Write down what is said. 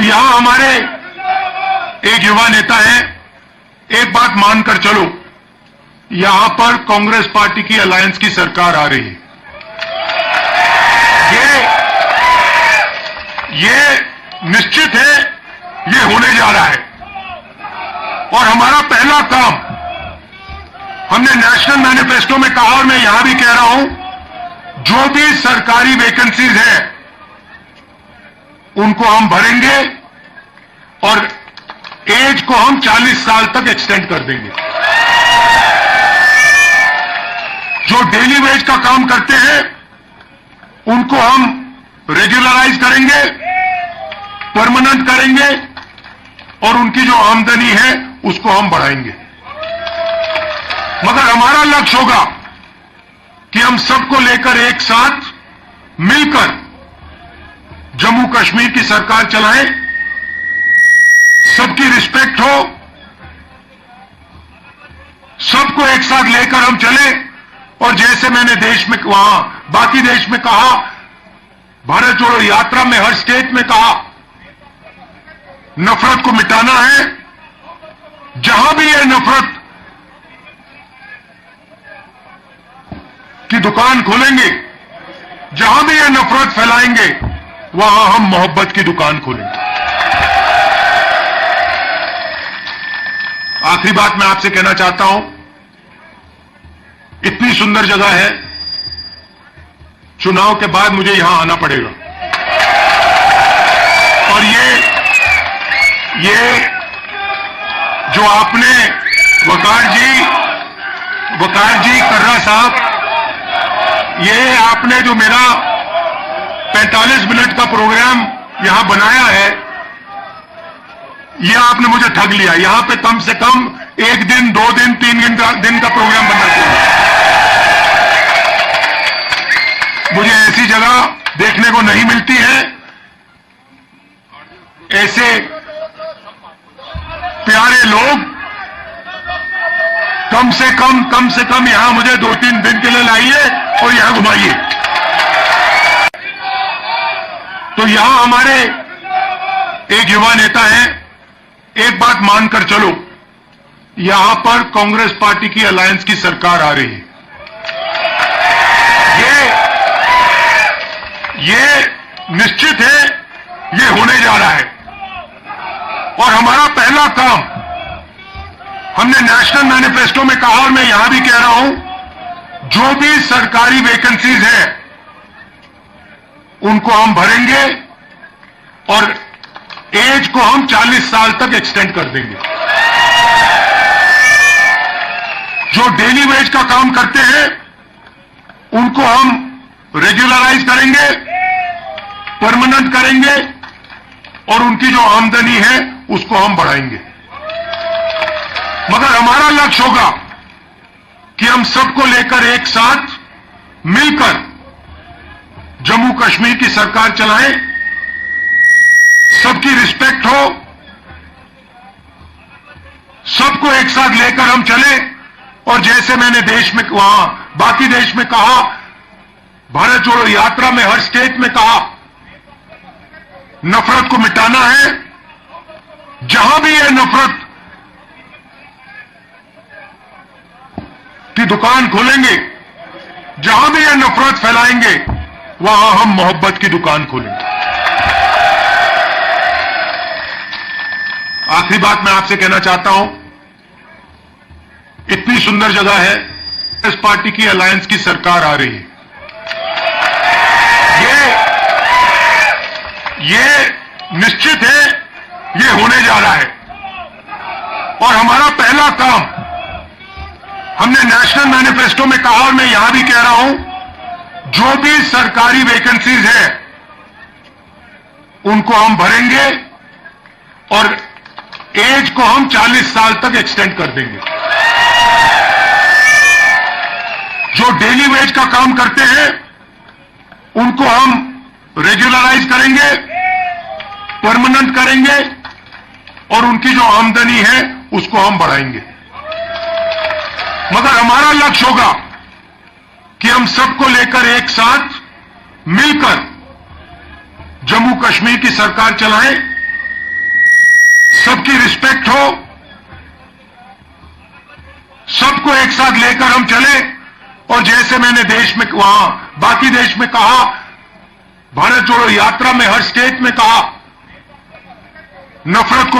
यहां हमारे एक युवा नेता हैं, एक बात मानकर चलो, यहां पर कांग्रेस पार्टी की अलायंस की सरकार आ रही है। ये निश्चित है, ये होने जा रहा है। और हमारा पहला काम, हमने नेशनल मैनिफेस्टो में कहा और मैं यहां भी कह रहा हूं, जो भी सरकारी वैकेंसीज है उनको हम भरेंगे और एज को हम 40 साल तक एक्सटेंड कर देंगे। जो डेली वेज का काम करते हैं उनको हम रेगुलराइज करेंगे, परमानेंट करेंगे और उनकी जो आमदनी है उसको हम बढ़ाएंगे। मगर हमारा लक्ष्य होगा कि हम सबको लेकर एक साथ मिलकर जम्मू कश्मीर की सरकार चलाएं, सबकी रिस्पेक्ट हो, सबको एक साथ लेकर हम चले। और जैसे मैंने देश में वहां बाकी देश में कहा, भारत जोड़ो यात्रा में हर स्टेट में कहा, नफरत को मिटाना है। जहां भी ये नफरत की दुकान खोलेंगे, जहां भी ये नफरत फैलाएंगे, वहां हम मोहब्बत की दुकान खोलेंगे। आखिरी बात मैं आपसे कहना चाहता हूं, इतनी सुंदर जगह है, चुनाव के बाद मुझे यहां आना पड़ेगा। और ये जो आपने वकार जी कर्रा साहब, ये आपने जो मेरा 45 मिनट का प्रोग्राम यहां बनाया है, यह आपने मुझे ठग लिया। यहां पे कम से कम 1 दिन, 2 दिन, 3 दिन का प्रोग्राम बनना चाहिए। मुझे ऐसी जगह देखने को नहीं मिलती है, ऐसे प्यारे लोग। कम से कम यहां मुझे 2-3 दिन के लिए लाइए और यहां घुमाइए। तो यहां हमारे एक युवा नेता हैं, एक बात मानकर चलो, यहां पर कांग्रेस पार्टी की अलायंस की सरकार आ रही है। ये निश्चित है, ये होने जा रहा है। और हमारा पहला काम, हमने नेशनल मैनिफेस्टो में कहा और मैं यहां भी कह रहा हूं, जो भी सरकारी वैकेंसीज है उनको हम भरेंगे और एज को हम 40 साल तक एक्सटेंड कर देंगे। जो डेली वेज का काम करते हैं उनको हम रेगुलराइज करेंगे, परमानेंट करेंगे और उनकी जो आमदनी है उसको हम बढ़ाएंगे। मगर हमारा लक्ष्य होगा कि हम सबको लेकर एक साथ मिलकर जम्मू कश्मीर की सरकार चलाएं, सबकी रिस्पेक्ट हो, सबको एक साथ लेकर हम चले। और जैसे मैंने देश में वहां बाकी देश में कहा, भारत जोड़ो यात्रा में हर स्टेट में कहा, नफरत को मिटाना है। जहां भी ये नफरत की दुकान खोलेंगे, जहां भी ये नफरत फैलाएंगे, वहां हम मोहब्बत की दुकान खोलेंगे। आखिरी बात मैं आपसे कहना चाहता हूं, इतनी सुंदर जगह है, इस पार्टी की अलायंस की सरकार आ रही है। ये निश्चित है, ये होने जा रहा है। और हमारा पहला काम, हमने नेशनल मैनिफेस्टो में कहा और मैं यहां भी कह रहा हूं, जो भी सरकारी वैकेंसीज है उनको हम भरेंगे और एज को हम 40 साल तक एक्सटेंड कर देंगे। जो डेली वेज का काम करते हैं उनको हम रेगुलराइज करेंगे, परमानेंट करेंगे और उनकी जो आमदनी है उसको हम बढ़ाएंगे। मगर हमारा लक्ष्य होगा कि हम सबको लेकर एक साथ मिलकर जम्मू कश्मीर की सरकार चलाएं, सबकी रिस्पेक्ट हो, सबको एक साथ लेकर हम चले। और जैसे मैंने देश में वहां बाकी देश में कहा, भारत जोड़ो यात्रा में हर स्टेट में कहा, नफरत को